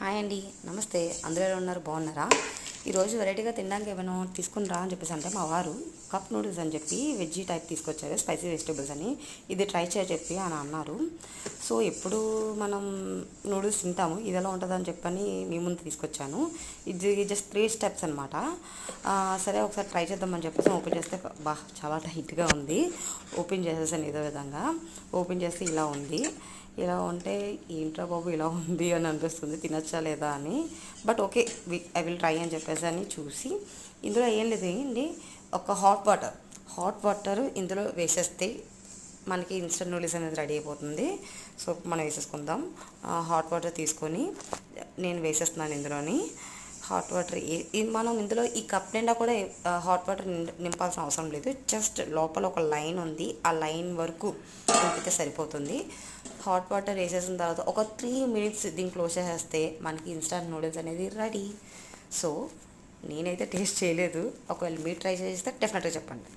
Hi అండి, నమస్తే. అందరూ ఎలా ఉన్నారు? బాగున్నారా? ఈరోజు వెరైటీగా తినడానికి ఏమైనా తీసుకుని రా అని చెప్పేసి అంటే మా వారు కప్ నూడిల్స్ అని చెప్పి వెజ్జీ టైప్ తీసుకొచ్చారు, స్పైసీ వెజిటేబుల్స్ అని. ఇది ట్రై చెప్పి అని అన్నారు. సో ఎప్పుడు మనం నూడిల్స్ తింటాము, ఇది ఎలా ఉంటుందని చెప్పని మీ ముందు తీసుకొచ్చాను. ఇది జస్ట్ 3 స్టెప్స్ అనమాట. సరే ఒకసారి ట్రై చేద్దామని చెప్పేసి ఓపెన్ చేస్తే చాలా టైట్గా ఉంది. ఓపెన్ చేసేసాను ఏదో విధంగా. ఓపెన్ చేస్తే ఇలా ఉంది. ఇలా ఉంటే ఏంట్రా బాబు ఇలా ఉంది అని అనిపిస్తుంది, తినచ్చా లేదా అని. But okay, I will try అని చెప్పేసి అని చూసి ఇందులో ఏం లేదు అండి, ఒక హాట్ వాటర్ ఇందులో వేసేస్తే మనకి ఇన్స్టెంట్ నూడిల్స్ అనేది రెడీ అయిపోతుంది. సో మనం వేసేసుకుందాం. హాట్ వాటర్ తీసుకొని నేను వేసేస్తున్నాను ఇందులోని. హాట్ వాటర్ మనం ఇందులో ఈ కప్ నిండా కూడా హాట్ వాటర్ నింపాల్సిన అవసరం లేదు. జస్ట్ లోపల ఒక లైన్ ఉంది, ఆ లైన్ వరకు నింపితే సరిపోతుంది. హాట్ వాటర్ వేసేసిన తర్వాత ఒక 3 minutes దీన్ని క్లోజ్ చేసేస్తే మనకి ఇన్స్టంట్ నూడిల్స్ అనేది రెడీ. సో నేనైతే టేస్ట్ చేయలేదు, ఒకవేళ మీరు ట్రై చేస్తే డెఫినెట్గా చెప్పండి.